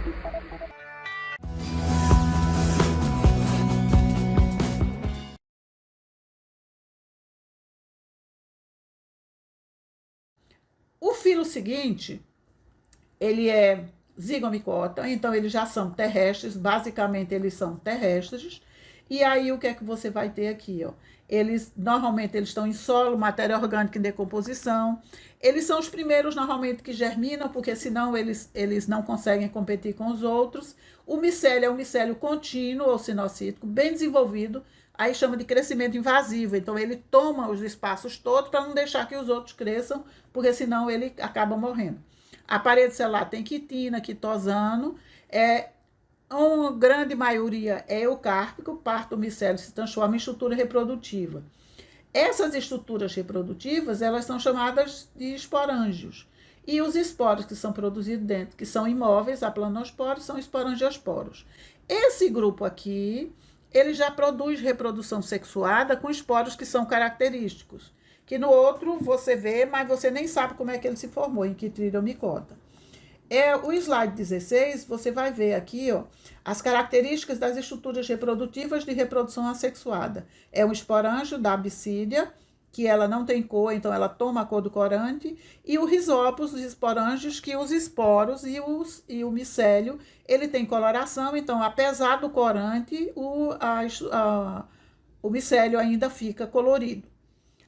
O filo seguinte, ele é zigomicota, então eles já são terrestres, basicamente eles são terrestres. E aí o que é que você vai ter aqui, ó? Eles normalmente eles estão em solo, matéria orgânica em decomposição. Eles são os primeiros normalmente que germinam, porque senão eles não conseguem competir com os outros. O micélio é um micélio contínuo ou sinocítico, bem desenvolvido, aí chama de crescimento invasivo. Então ele toma os espaços todos para não deixar que os outros cresçam, porque senão ele acaba morrendo. A parede celular tem quitina, quitosano, uma grande maioria é eucárpico, parte do micélio se transforma em estrutura reprodutiva. Essas estruturas reprodutivas, elas são chamadas de esporângios. E os esporos que são produzidos dentro, que são imóveis, aplanosporos, são esporangiosporos. Esse grupo aqui, ele já produz reprodução sexuada com esporos que são característicos. Que no outro você vê, mas você nem sabe como é que ele se formou, em que tridomicota. O slide 16, você vai ver aqui, ó, as características das estruturas reprodutivas de reprodução assexuada. É um esporângio da absídia, que ela não tem cor, então ela toma a cor do corante, e o rizópus dos esporângios, que os esporos e o micélio, ele tem coloração, então apesar do corante, o micélio ainda fica colorido.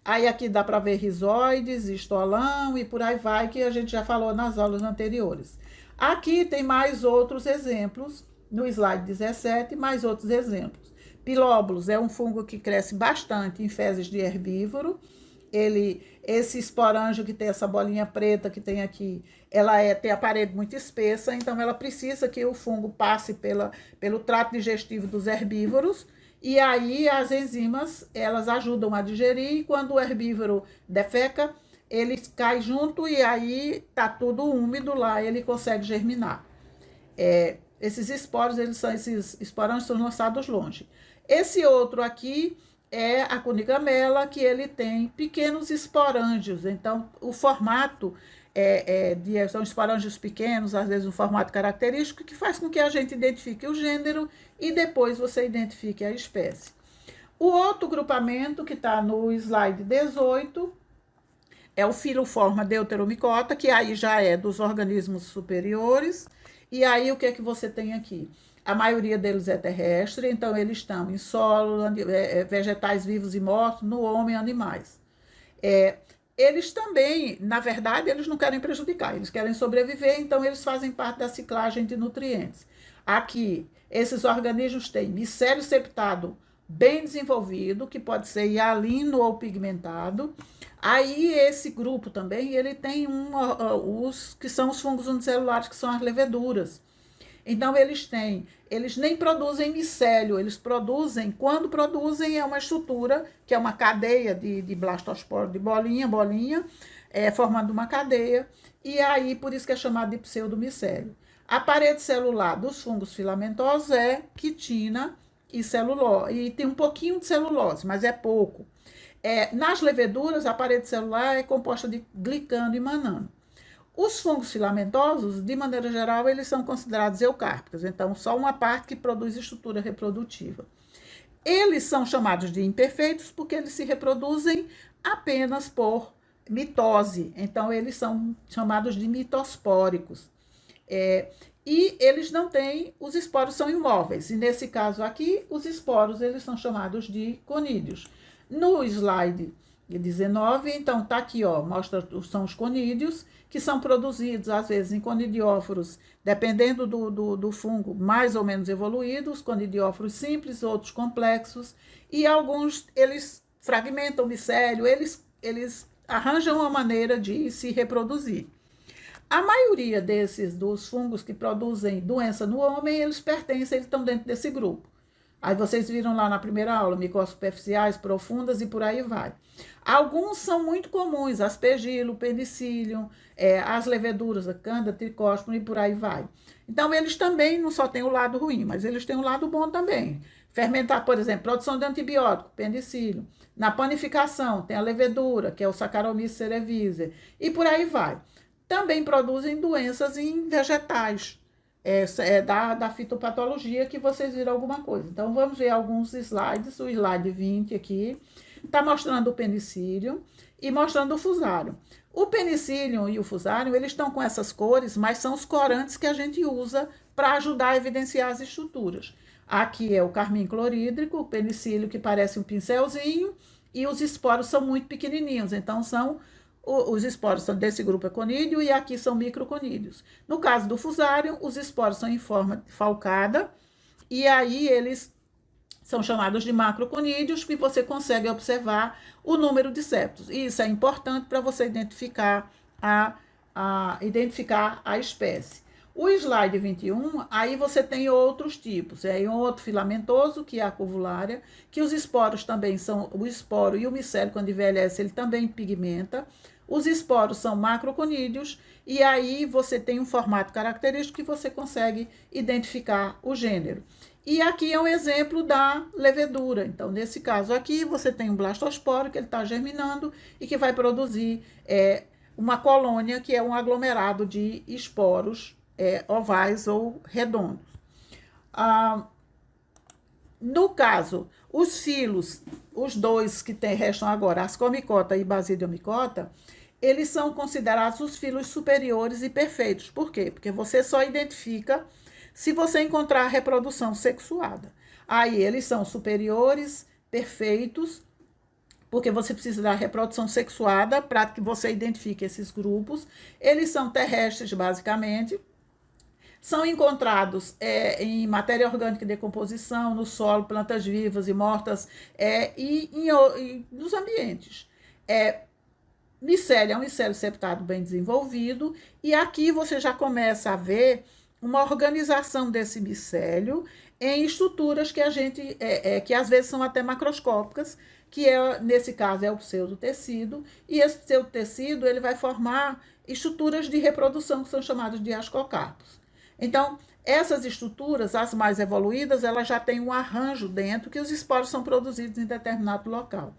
Aí aqui dá para ver rizoides, estolão e por aí vai, que a gente já falou nas aulas anteriores. Aqui tem mais outros exemplos, no slide 17, mais outros exemplos. Pilóbulos é um fungo que cresce bastante em fezes de herbívoro. Esse esporângio que tem essa bolinha preta que tem aqui, tem a parede muito espessa, então ela precisa que o fungo passe pelo trato digestivo dos herbívoros. E aí as enzimas, elas ajudam a digerir, e quando o herbívoro defeca, ele cai junto e aí tá tudo úmido lá, ele consegue germinar. Esses esporângios são lançados longe. Esse outro aqui é a cunigamela, que ele tem pequenos esporângios, então o formato são esporângios pequenos, às vezes um formato característico, que faz com que a gente identifique o gênero e depois você identifique a espécie. O outro grupamento, que está no slide 18, é o filoforma deuteromicota, que aí já é dos organismos superiores. E aí o que é que você tem aqui? A maioria deles é terrestre, então eles estão em solo, vegetais vivos e mortos, no homem e animais. Eles também, na verdade, eles não querem prejudicar, eles querem sobreviver, então eles fazem parte da ciclagem de nutrientes. Aqui, esses organismos têm micélio septado bem desenvolvido, que pode ser hialino ou pigmentado. Aí, esse grupo também, ele tem os que são os fungos unicelulares, que são as leveduras. Então, eles nem produzem micélio, eles produzem, quando produzem, é uma estrutura, que é uma cadeia de blastosporo, de bolinha, formando uma cadeia, e aí, por isso que é chamado de pseudomicélio. A parede celular dos fungos filamentosos é quitina e celulose, e tem um pouquinho de celulose, mas é pouco. Nas leveduras, a parede celular é composta de glicano e manano. Os fungos filamentosos, de maneira geral, eles são considerados eucárpicos, então só uma parte que produz estrutura reprodutiva. Eles são chamados de imperfeitos porque eles se reproduzem apenas por mitose, então eles são chamados de mitospóricos. E eles não têm, os esporos são imóveis, e nesse caso aqui, os esporos eles são chamados de conídeos. No slide 19, então tá aqui, ó, mostra, são os conídeos, que são produzidos às vezes em conidióforos, dependendo do fungo, mais ou menos evoluídos, conidióforos simples, outros complexos, e alguns eles fragmentam o micélio, eles arranjam uma maneira de se reproduzir. A maioria dos fungos que produzem doença no homem, eles estão dentro desse grupo. Aí vocês viram lá na primeira aula, micoses superficiais, profundas e por aí vai. Alguns são muito comuns, aspergilo, penicillium, as leveduras, a cândida, tricóspora e por aí vai. Então, eles também não só têm o lado ruim, mas eles têm o lado bom também. Fermentar, por exemplo, produção de antibiótico, penicillium. Na panificação, tem a levedura, que é o Saccharomyces cerevisiae, e por aí vai. Também produzem doenças em vegetais. da fitopatologia que vocês viram alguma coisa. Então, vamos ver alguns slides. O slide 20 aqui está mostrando o penicílio e mostrando o fusário. O penicílio e o fusário, eles estão com essas cores, mas são os corantes que a gente usa para ajudar a evidenciar as estruturas. Aqui é o carmim clorídrico, o penicílio que parece um pincelzinho, e os esporos são muito pequenininhos, então os esporos são desse grupo conídeo e aqui são microconídeos. No caso do fusário, os esporos são em forma falcada e aí eles são chamados de macroconídeos, que você consegue observar o número de septos. E isso é importante para você identificar a espécie. O slide 21, aí você tem outros tipos. Um outro filamentoso, que é a curvulária, que os esporos também são, o esporo e o micélio, quando envelhece, ele também pigmenta. Os esporos são macroconídeos, e aí você tem um formato característico que você consegue identificar o gênero. E aqui é um exemplo da levedura. Então, nesse caso aqui, você tem um blastosporo que ele está germinando e que vai produzir uma colônia, que é um aglomerado de esporos ovais ou redondos. No caso, os filos, os dois que restam agora, ascomicota e basidiomicota, eles são considerados os filos superiores e perfeitos. Por quê? Porque você só identifica se você encontrar a reprodução sexuada. Aí eles são superiores, perfeitos, porque você precisa da reprodução sexuada para que você identifique esses grupos. Eles são terrestres, basicamente. São encontrados em matéria orgânica de decomposição, no solo, plantas vivas e mortas, e nos ambientes. Micélio é um micélio septado bem desenvolvido, e aqui você já começa a ver uma organização desse micélio em estruturas que que às vezes são até macroscópicas, que nesse caso é o pseudotecido, e esse pseudotecido ele vai formar estruturas de reprodução que são chamadas de ascocarpos. Então, essas estruturas, as mais evoluídas, elas já têm um arranjo dentro que os esporos são produzidos em determinado local.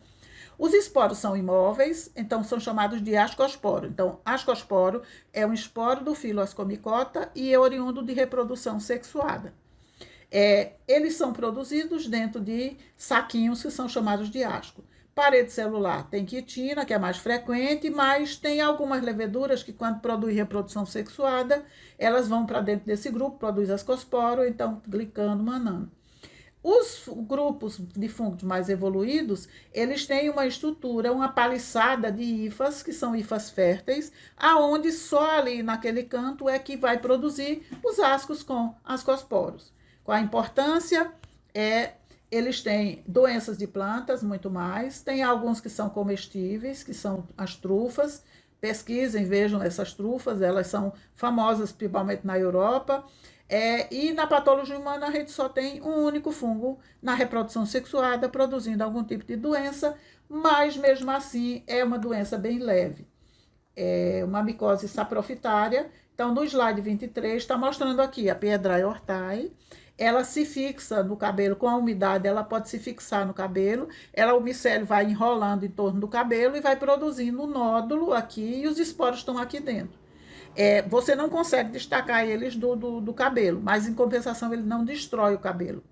Os esporos são imóveis, então são chamados de ascosporo. Então, ascosporo é um esporo do filo ascomicota e é oriundo de reprodução sexuada. Eles são produzidos dentro de saquinhos que são chamados de asco. Parede celular tem quitina, que é mais frequente, mas tem algumas leveduras que, quando produzem reprodução sexuada, elas vão para dentro desse grupo, produz ascosporo, então glicano, manano. Os grupos de fungos mais evoluídos, eles têm uma estrutura, uma paliçada de hifas, que são hifas férteis, aonde só ali naquele canto é que vai produzir os ascos com ascosporos. Qual a importância? Eles têm doenças de plantas, muito mais. Tem alguns que são comestíveis, que são as trufas. Pesquisem, vejam essas trufas, elas são famosas principalmente na Europa. E na patologia humana a gente só tem um único fungo na reprodução sexuada, produzindo algum tipo de doença, mas mesmo assim é uma doença bem leve. É uma micose saprofitária. Então, no slide 23, está mostrando aqui a Piedraia hortae. Ela se fixa no cabelo, com a umidade, ela pode se fixar no cabelo, o micélio vai enrolando em torno do cabelo e vai produzindo um nódulo aqui, e os esporos estão aqui dentro. Você não consegue destacar eles do cabelo, mas em compensação ele não destrói o cabelo.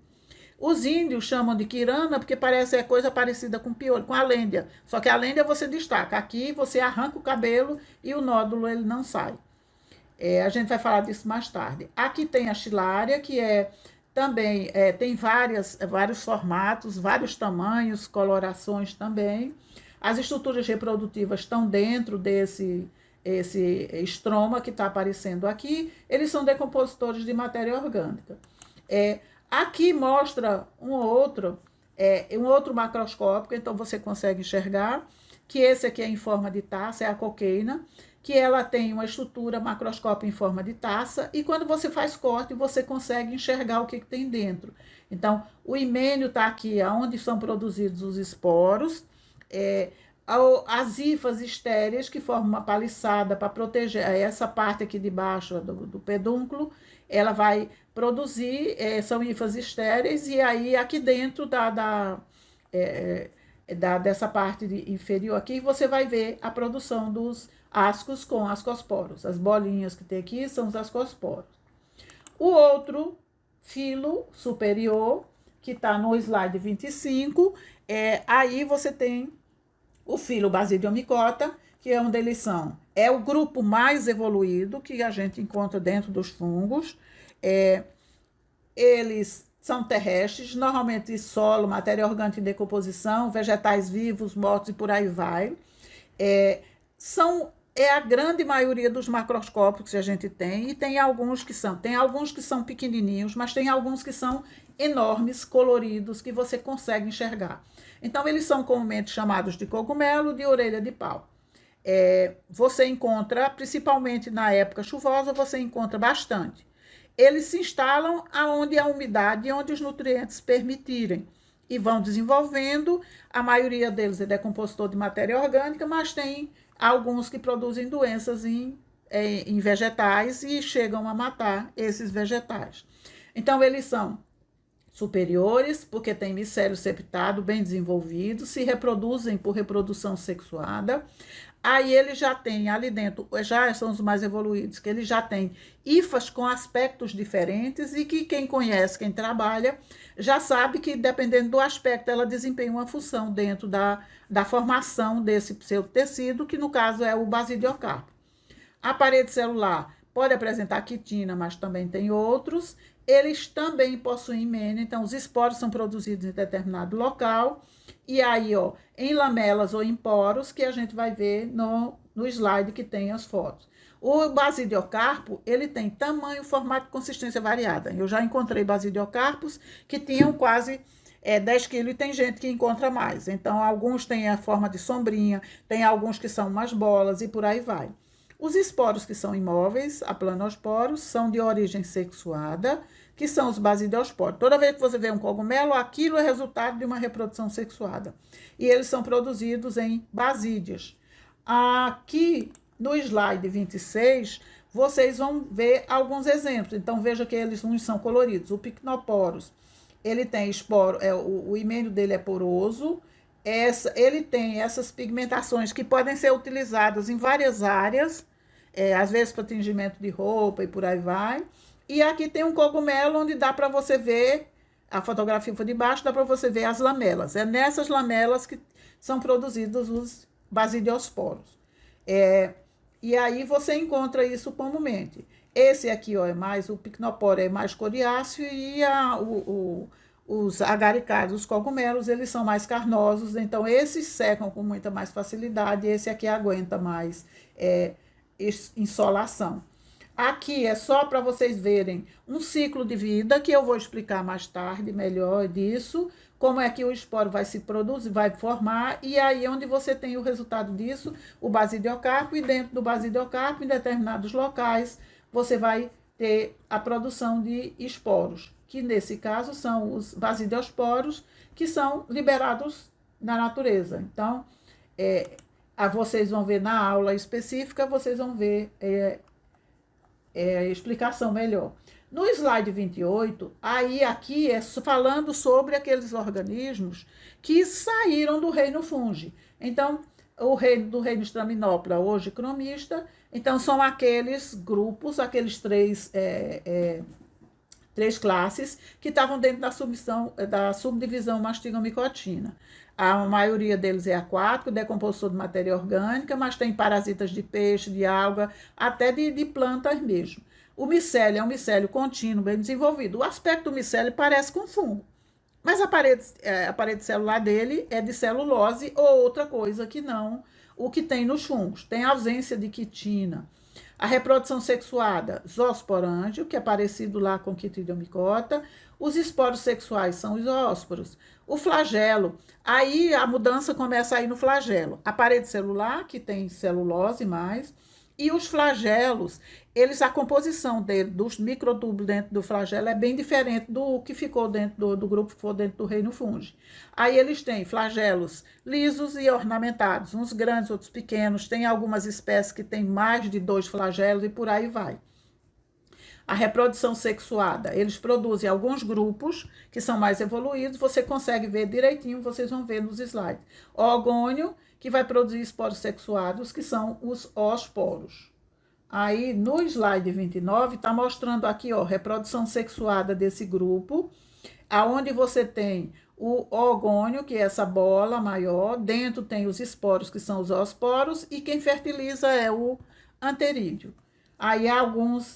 Os índios chamam de quirana porque parece coisa parecida com piolho, com a lêndia, só que a lêndia você destaca, aqui você arranca o cabelo e o nódulo ele não sai. A gente vai falar disso mais tarde. Aqui tem a xilária, que também tem vários formatos, vários tamanhos, colorações também. As estruturas reprodutivas estão dentro desse estroma que está aparecendo aqui. Eles são decompositores de matéria orgânica. Aqui mostra um outro macroscópico, então você consegue enxergar que esse aqui é em forma de taça, é a coqueina, que ela tem uma estrutura macroscópica em forma de taça, e quando você faz corte, você consegue enxergar o que tem dentro. Então, o himênio está aqui, onde são produzidos os esporos, as hifas estéreis, que formam uma paliçada para proteger essa parte aqui de baixo do pedúnculo, ela vai produzir, são hifas estéreis, e aí aqui dentro dessa parte inferior aqui, você vai ver a produção dos ascos com ascosporos. As bolinhas que tem aqui são os ascosporos. O outro filo superior, que está no slide 25, aí você tem o filo Basidiomycota, que é onde eles são. É o grupo mais evoluído que a gente encontra dentro dos fungos. Eles são terrestres, normalmente solo, matéria orgânica em decomposição, vegetais vivos, mortos e por aí vai. É a grande maioria dos macroscópicos que a gente tem, e tem alguns que são pequenininhos, mas tem alguns que são enormes, coloridos, que você consegue enxergar. Então, eles são comumente chamados de cogumelo de orelha de pau. Você encontra, principalmente na época chuvosa, você encontra bastante. Eles se instalam aonde a umidade e onde os nutrientes permitirem e vão desenvolvendo. A maioria deles é decompositor de matéria orgânica, mas tem alguns que produzem doenças em vegetais e chegam a matar esses vegetais. Então, eles são superiores, porque têm micélio septado bem desenvolvido, se reproduzem por reprodução sexuada. Aí eles já têm ali dentro, já são os mais evoluídos, que eles já têm hifas com aspectos diferentes e que quem conhece, quem trabalha, já sabe que dependendo do aspecto ela desempenha uma função dentro da formação desse pseudotecido, que no caso é o basidiocarpo. A parede celular pode apresentar quitina, mas também tem outros. Eles também possuem himene, então os esporos são produzidos em determinado local. E aí, em lamelas ou em poros, que a gente vai ver no slide que tem as fotos. O basidiocarpo, ele tem tamanho, formato e consistência variada. Eu já encontrei basidiocarpos que tinham quase 10 quilos e tem gente que encontra mais. Então, alguns têm a forma de sombrinha, tem alguns que são umas bolas e por aí vai. Os esporos que são imóveis, aplanosporos, são de origem sexuada, que são os basidiosporos. Toda vez que você vê um cogumelo, aquilo é resultado de uma reprodução sexuada. E eles são produzidos em basídias. Aqui no slide 26, vocês vão ver alguns exemplos. Então, veja que uns são coloridos. O Pycnoporus, ele tem esporo, o himênio dele é poroso. Ele tem essas pigmentações que podem ser utilizadas em várias áreas, às vezes para tingimento de roupa e por aí vai. E aqui tem um cogumelo onde dá para você ver, a fotografia foi de baixo, dá para você ver as lamelas. É nessas lamelas que são produzidos os basidiosporos. E aí você encontra isso comumente. Esse aqui, o Pycnoporo é mais coriáceo e os agaricários, os cogumelos, eles são mais carnosos, então esses secam com muita mais facilidade, esse aqui aguenta mais insolação. Aqui é só para vocês verem um ciclo de vida, que eu vou explicar mais tarde melhor disso, como é que o esporo vai se produzir, vai formar, e aí onde você tem o resultado disso, o basidiocarpo, e dentro do basidiocarpo, em determinados locais, você vai ter a produção de esporos, que nesse caso são os basidiosporos, que são liberados na natureza. Então, vocês vão ver na aula específica, vocês vão ver a explicação melhor. No slide 28, aqui é falando sobre aqueles organismos que saíram do reino fungi. Então, do reino Straminopla, hoje cromista, então são aqueles grupos, aqueles três classes que estavam dentro da subdivisão mastigomicotina. A maioria deles é aquático, decompositor de matéria orgânica, mas tem parasitas de peixe, de alga, até de plantas mesmo. O micélio é um micélio contínuo, bem desenvolvido. O aspecto do micélio parece com fungo, mas a parede celular dele é de celulose ou outra coisa que não o que tem nos fungos. Tem ausência de quitina. A reprodução sexuada, zoosporângio, que é parecido lá com Chytridiomycota. Os esporos sexuais são os zoósporos. O flagelo, aí a mudança começa aí no flagelo. A parede celular, que tem celulose mais, e os flagelos, a composição dos microtúbulos dentro do flagelo é bem diferente do que ficou dentro do grupo que ficou dentro do reino fungi. Aí eles têm flagelos lisos e ornamentados, uns grandes, outros pequenos. Tem algumas espécies que têm mais de 2 flagelos e por aí vai. A reprodução sexuada, eles produzem alguns grupos que são mais evoluídos, você consegue ver direitinho, vocês vão ver nos slides. O ogônio, que vai produzir esporos sexuados, que são os oosporos. Aí, no slide 29, está mostrando aqui, ó, reprodução sexuada desse grupo, aonde você tem o ogônio, que é essa bola maior, dentro tem os esporos, que são os oosporos, e quem fertiliza é o anterídeo. Aí,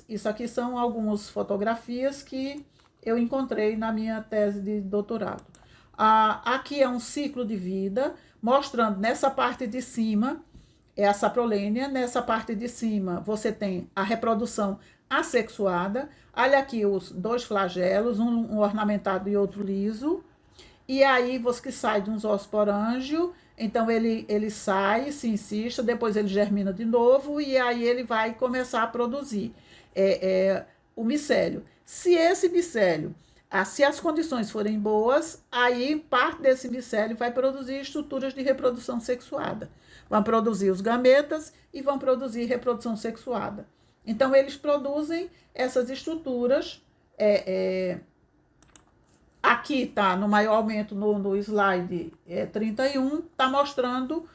isso aqui são algumas fotografias que eu encontrei na minha tese de doutorado. Aqui é um ciclo de vida, mostrando nessa parte de cima, é a saprolênia, nessa parte de cima você tem a reprodução assexuada. Olha aqui os dois flagelos, um ornamentado e outro liso. E aí você que sai de um zoosporângios, então ele sai, se insista, depois ele germina de novo e aí ele vai começar a produzir o micélio. Se esse micélio, se as condições forem boas, aí parte desse micélio vai produzir estruturas de reprodução sexuada. Vão produzir os gametas e vão produzir reprodução sexuada. Então, eles produzem essas estruturas. Aqui está no maior aumento no slide 31, está mostrando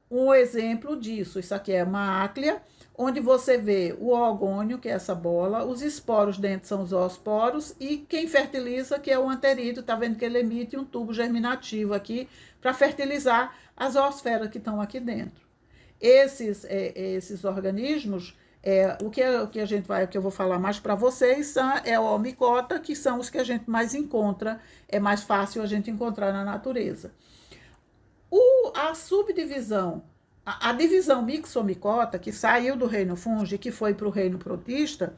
um exemplo disso. Isso aqui é uma áclea, onde você vê o ogônio, que é essa bola, os esporos dentro são os oosporos, e quem fertiliza, que é o anterídeo, está vendo que ele emite um tubo germinativo aqui para fertilizar as zoosferas que estão aqui dentro. Esses organismos, o que eu vou falar mais para vocês é o micota, que são os que a gente mais encontra, é mais fácil a gente encontrar na natureza. A subdivisão, a divisão mixomicota, que saiu do reino fungi, que foi para o reino protista,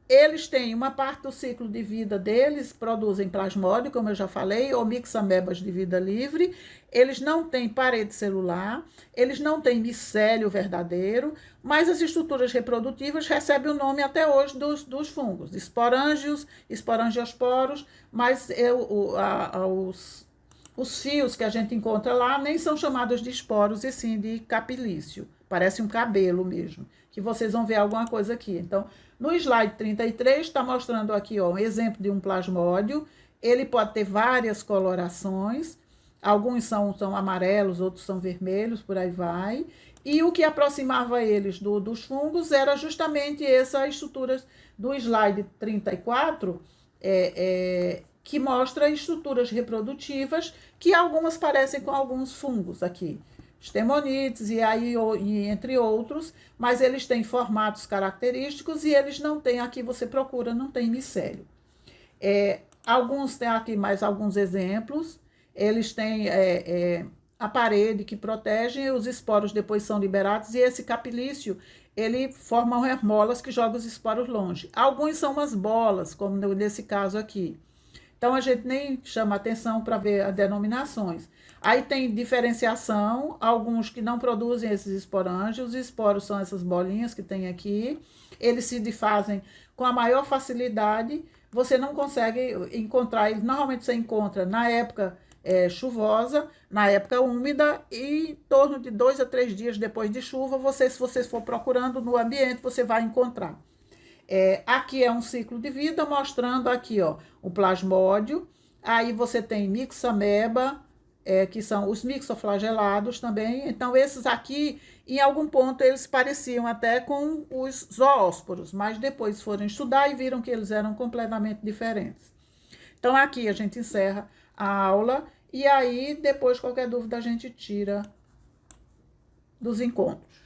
eles têm uma parte do ciclo de vida deles, produzem plasmódio, como eu já falei, ou mixamebas de vida livre. Eles não têm parede celular, eles não têm micélio verdadeiro, mas as estruturas reprodutivas recebem o nome até hoje dos fungos, esporângios, esporangiosporos, mas os fios que a gente encontra lá nem são chamados de esporos, e sim de capilício. Parece um cabelo mesmo, que vocês vão ver alguma coisa aqui. Então, no slide 33, está mostrando aqui um exemplo de um plasmódio. Ele pode ter várias colorações, alguns são amarelos, outros são vermelhos, por aí vai. E o que aproximava eles dos fungos era justamente essas estruturas do slide 34, que mostra estruturas reprodutivas, que algumas parecem com alguns fungos aqui, Stemonites e entre outros, mas eles têm formatos característicos e eles não têm, aqui você procura, não tem micélio. Alguns têm aqui mais alguns exemplos, eles têm a parede que protege, os esporos depois são liberados, e esse capilício, ele forma hermolas que jogam os esporos longe. Alguns são umas bolas, como nesse caso aqui. Então, a gente nem chama atenção para ver as denominações. Aí tem diferenciação, alguns que não produzem esses esporângios, os esporos são essas bolinhas que tem aqui, eles se difazem com a maior facilidade, você não consegue encontrar eles, normalmente você encontra na época chuvosa, na época úmida, e em torno de 2 a 3 dias depois de chuva, se você for procurando no ambiente, você vai encontrar. Aqui é um ciclo de vida, mostrando aqui, ó, o plasmódio, aí você tem mixameba, que são os mixoflagelados também. Então, esses aqui, em algum ponto, eles pareciam até com os zoósporos, mas depois foram estudar e viram que eles eram completamente diferentes. Então, aqui a gente encerra a aula, e aí, depois, qualquer dúvida, a gente tira dos encontros.